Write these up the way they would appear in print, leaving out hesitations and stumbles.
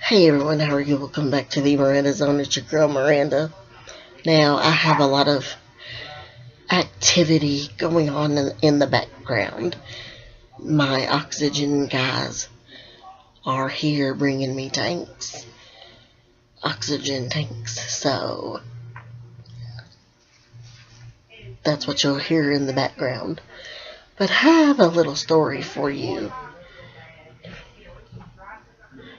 Hey everyone, how are you? Welcome back to the Miranda Zone. It's your girl Miranda. Now, I have a lot of activity going on in the background. My oxygen guys are here bringing me oxygen tanks. So, that's what you'll hear in the background. But I have a little story for you.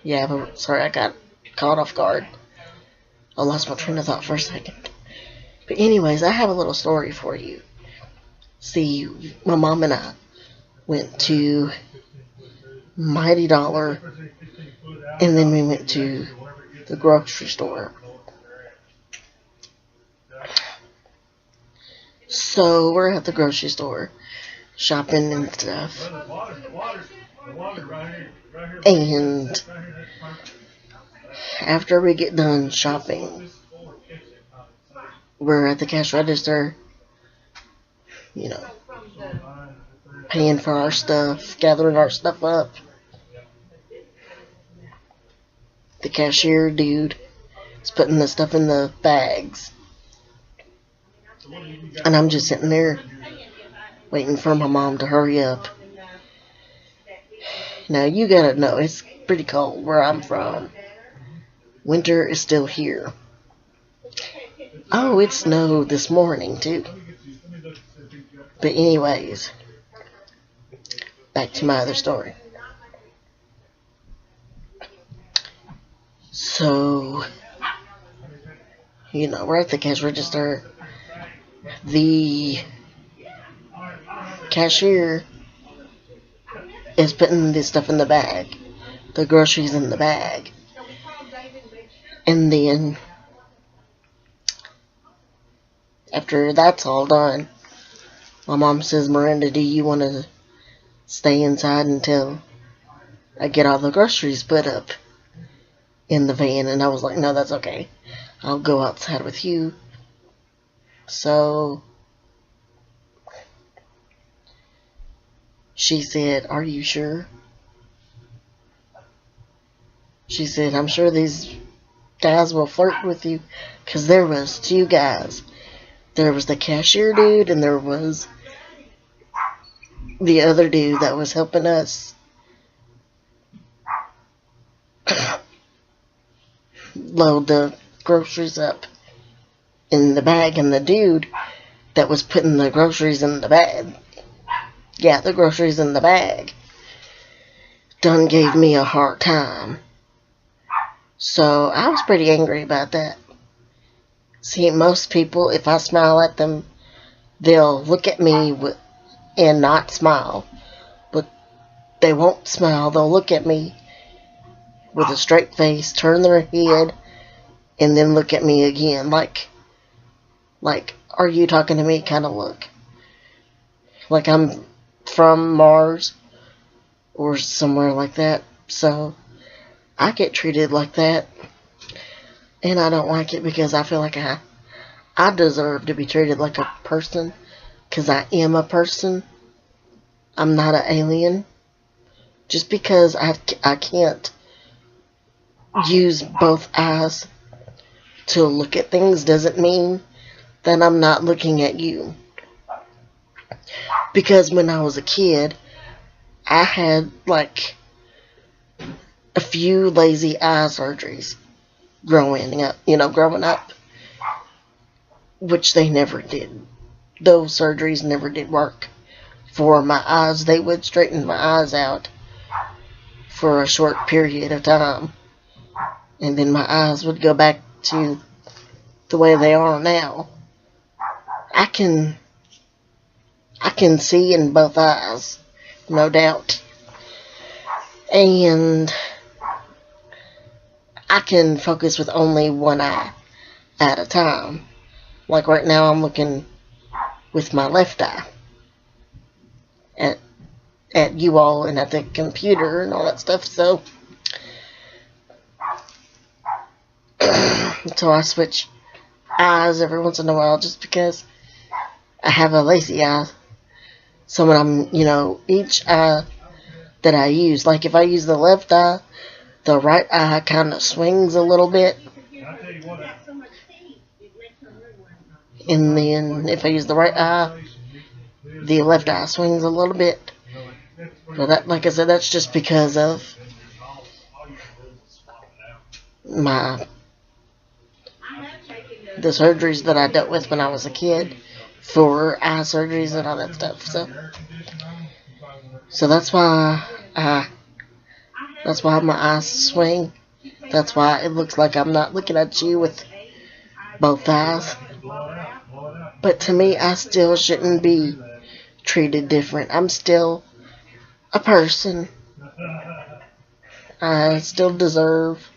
Yeah, but sorry, I got caught off guard. I lost my train of thought for a second. But anyways, I have a little story for you. See, my mom and I went to Mighty Dollar, and then we went to the grocery store. So we're at the grocery store shopping and stuff. And after we get done shopping, we're at the cash register, you know, paying for our stuff, gathering our stuff up. The cashier dude is putting the stuff in the bags. And I'm just sitting there waiting for my mom to hurry up. Now, you gotta know, it's pretty cold where I'm from. Winter is still here. Oh, it snowed this morning, too. But anyways, back to my other story. So, we're at the cash register. The cashier is putting this stuff in the bag, the groceries in the bag. And then, after that's all done, my mom says, Miranda, do you want to stay inside until I get all the groceries put up in the van? And I was like, no, that's okay. I'll go outside with you. So she said, are you sure? She said, I'm sure these guys will flirt with you, because there was two guys. There was the cashier dude, and there was the other dude that was helping us load the groceries up in the bag. And the dude that was putting the groceries in the bag, the groceries in the bag, done gave me a hard time. So I was pretty angry about that. See, most people, if I smile at them, they'll look at me and not smile. But they won't smile. They'll look at me with a straight face, turn their head, and then look at me again. Like, are you talking to me kind of look. Like I'm from Mars or somewhere like that. So I get treated like that, and I don't like it, because I feel like I deserve to be treated like a person, because I am a person. I'm not an alien. Just because I can't use both eyes to look at things doesn't mean that I'm not looking at you. Because when I was a kid, I had like a few lazy eye surgeries growing up, which they never did. Those surgeries never did work for my eyes. They would straighten my eyes out for a short period of time, and then my eyes would go back to the way they are now. I can see in both eyes, no doubt. And I can focus with only one eye at a time. Like right now, I'm looking with my left eye at you all and at the computer and all that stuff. So, so I switch eyes every once in a while, just because I have a lazy eye. So when I'm, each eye that I use, like if I use the left eye, the right eye kind of swings a little bit. And then if I use the right eye, the left eye swings a little bit. But that, like I said, that's just because of the surgeries that I dealt with when I was a kid for eye surgeries and all that stuff. So that's why my eyes swing. That's why it looks like I'm not looking at you with both eyes. But to me, I still shouldn't be treated different. I'm still a person. I still deserve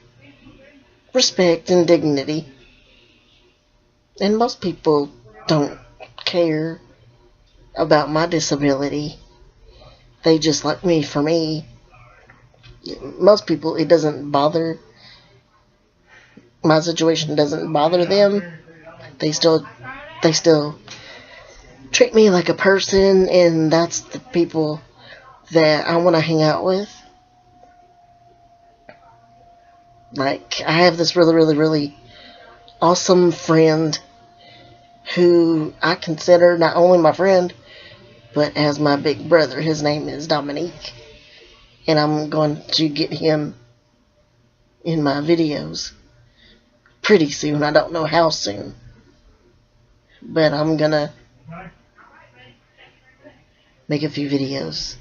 respect and dignity. And most people don't care about my disability. They just like me for me. Most people, it doesn't bother. My situation doesn't bother them. They still treat me like a person, and that's the people that I want to hang out with. Like, I have this really, really, really awesome friend who I consider not only my friend, but as my big brother. His name is Dominique. And I'm going to get him in my videos pretty soon. I don't know how soon. But I'm going to make a few videos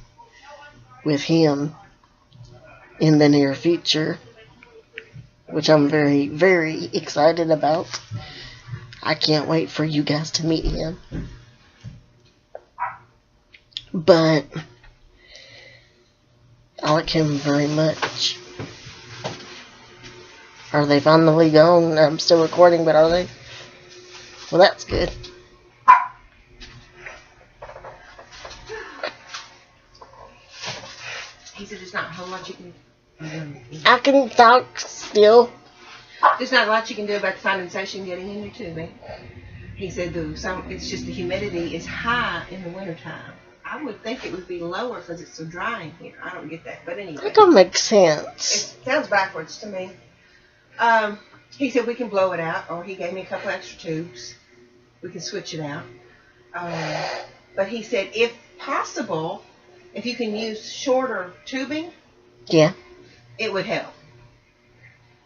with him in the near future, which I'm very, very excited about. I can't wait for you guys to meet him. But I like him very much. Are they finally gone? I'm still recording, but are they? Well, that's good. He said there's not a whole lot you can do. I can talk still. There's not a lot you can do about the condensation getting in your tubing. He said it's just the humidity is high in the wintertime. I would think it would be lower because it's so dry in here. I don't get that. But anyway. That don't make sense. It sounds backwards to me. He said we can blow it out, or he gave me a couple extra tubes. We can switch it out. But he said if possible, if you can use shorter tubing, yeah, it would help.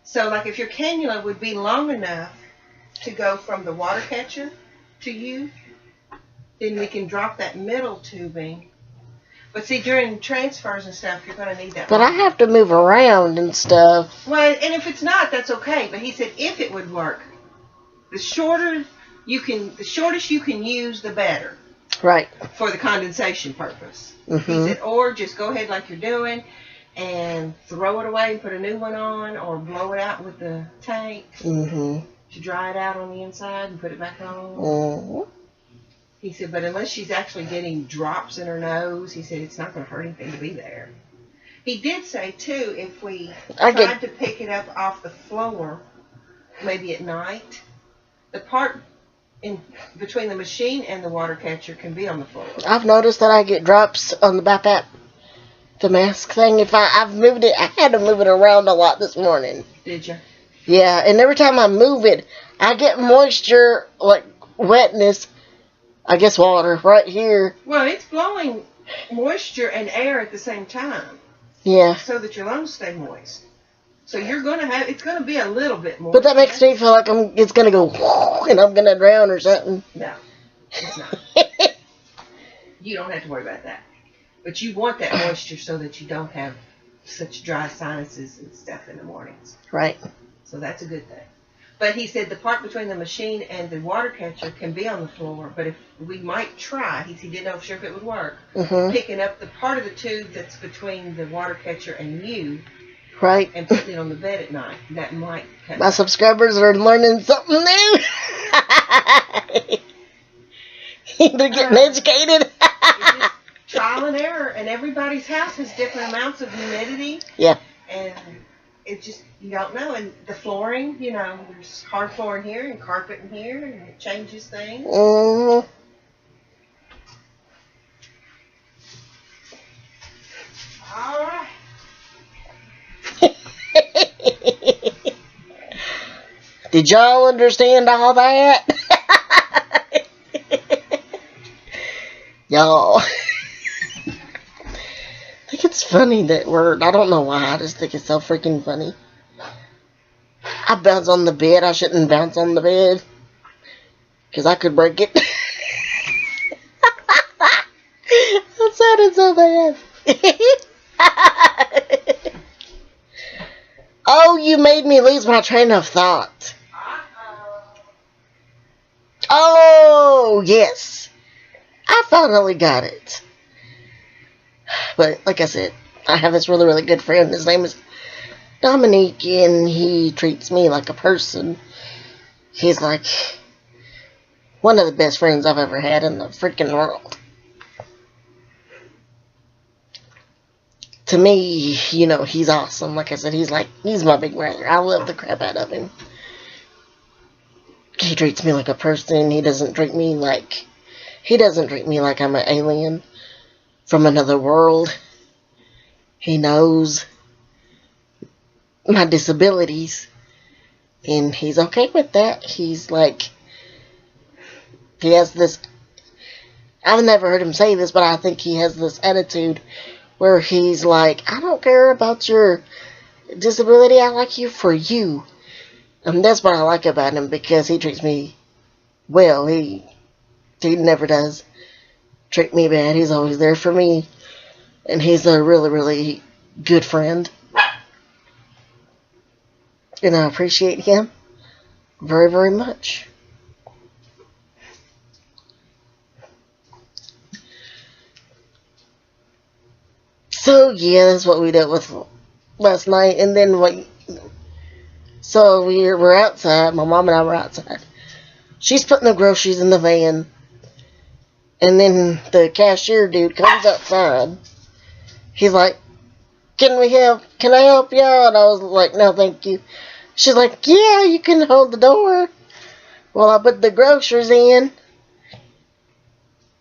So like if your cannula would be long enough to go from the water catcher to you, then we can drop that middle tubing. But see, during transfers and stuff, you're going to need that. But I have to move around and stuff. Well, and if it's not, that's okay. But he said if it would work, the shortest you can use, the better. Right. For the condensation purpose. Mm-hmm. He said, or just go ahead like you're doing and throw it away and put a new one on, or blow it out with the tank to dry it out on the inside and put it back on. Mm-hmm. He said, but unless she's actually getting drops in her nose, he said it's not going to hurt anything to be there. He did say, too, if we tried to pick it up off the floor, maybe at night, the part in between the machine and the water catcher can be on the floor. I've noticed that I get drops on the BiPAP, the mask thing. If I've moved it, I had to move it around a lot this morning. Did you? Yeah, and every time I move it, I get moisture, like wetness, I guess water, right here. Well, it's blowing moisture and air at the same time. Yeah. So that your lungs stay moist. So you're going to have, it's going to be a little bit more. But that makes me feel like it's going to go, and I'm going to drown or something. No, it's not. You don't have to worry about that. But you want that moisture so that you don't have such dry sinuses and stuff in the mornings. Right. So that's a good thing. But he said the part between the machine and the water catcher can be on the floor, but if we might try, he didn't know for sure if it would work, picking up the part of the tube that's between the water catcher and you, right, and putting it on the bed at night. That might cut my subscribers are learning something new. They're getting educated. It's just trial and error, and everybody's house has different amounts of humidity. Yeah. And it just, you don't know. And the flooring, there's hard flooring here and carpet in here, and it changes things. Mm-hmm. All right. Did y'all understand all that? Y'all. I think it's funny that I don't know why, I just think it's so freaking funny. I bounce on the bed. I shouldn't bounce on the bed. Because I could break it. That sounded so bad. Oh, you made me lose my train of thought. Oh, yes. I finally got it. But, like I said, I have this really, really good friend. His name is Dominique, and he treats me like a person. He's like one of the best friends I've ever had in the freaking world. To me, you know, he's awesome. Like I said, he's my big brother. I love the crap out of him. He treats me like a person. He doesn't treat me like I'm an alien from another world. He knows my disabilities, and he's okay with that. He's like, he has this, I've never heard him say this, but I think he has this attitude where he's like, I don't care about your disability, I like you for you. And that's what I like about him, because he treats me well. He never does treat me bad. He's always there for me. And he's a really, really good friend. And I appreciate him very, very much. So, yeah, that's what we dealt with last night. And then so we're outside. My mom and I were outside. She's putting the groceries in the van. And then the cashier dude comes outside. He's like, can I help you out? And I was like, no, thank you. She's like, yeah, you can hold the door while I put the groceries in.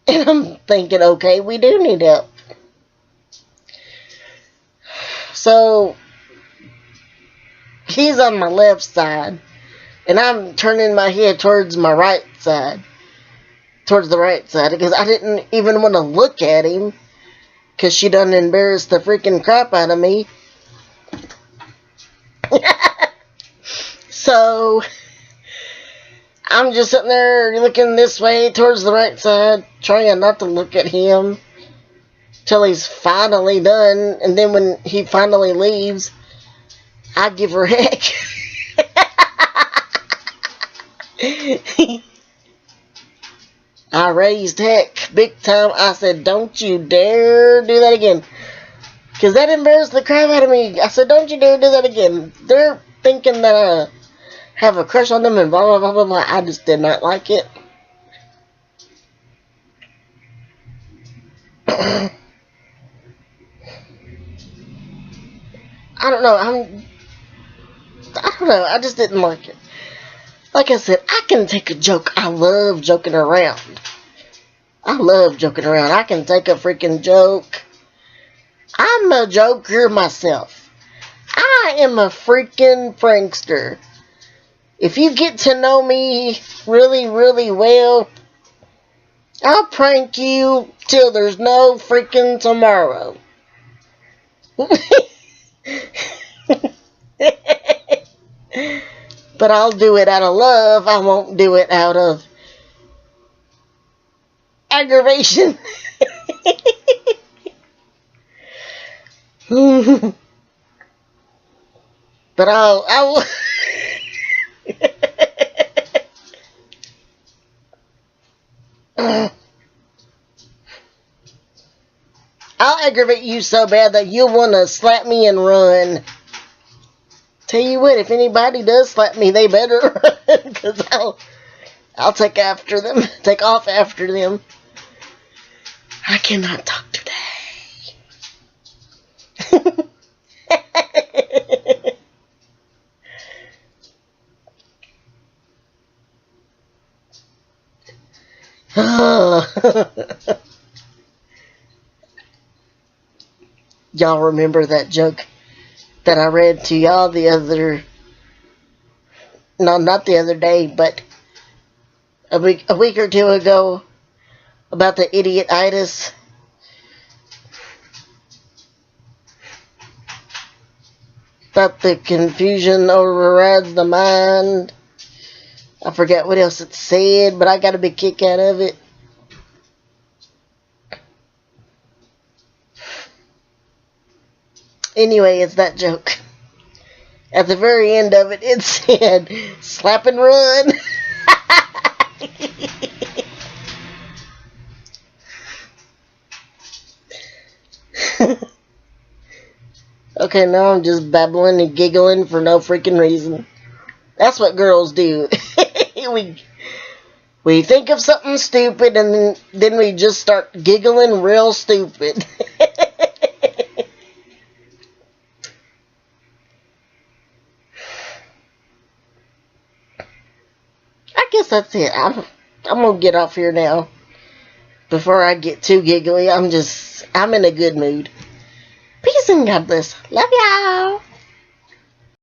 And I'm thinking, okay, we do need help. So, he's on my left side, and I'm turning my head towards my right side. Towards the right side, because I didn't even want to look at him, because she done embarrassed the freaking crap out of me. So, I'm just sitting there looking this way towards the right side, trying not to look at him till he's finally done. And then when he finally leaves, I give her heck. I raised heck big time. I said, don't you dare do that again. Because that embarrassed the crap out of me. I said, don't you dare do that again. They're thinking that I have a crush on them and blah, blah, blah, blah, blah. I just did not like it. I don't know. I just didn't like it. Like I said, I can take a joke. I love joking around. I can take a freaking joke. I'm a joker myself. I am a freaking prankster. If you get to know me really, really well, I'll prank you till there's no freaking tomorrow. But I'll do it out of love. I won't do it out of aggravation. But I'll aggravate you so bad that you'll want to slap me and run. Tell you what, if anybody does slap me, they better run, because I'll take off after them. I cannot talk today. Y'all remember that joke that I read to y'all the no, not the other day, but a week or two ago about the idiot-itis. About the confusion overrides the mind. I forget what else it said, but I got a big kick out of it. Anyway, it's that joke. At the very end of it, it said, slap and run. Okay, now I'm just babbling and giggling for no freaking reason. That's what girls do. we think of something stupid and then we just start giggling real stupid. I guess that's it. I'm gonna get off here now. Before I get too giggly, I'm in a good mood. Peace and God bless. Love y'all.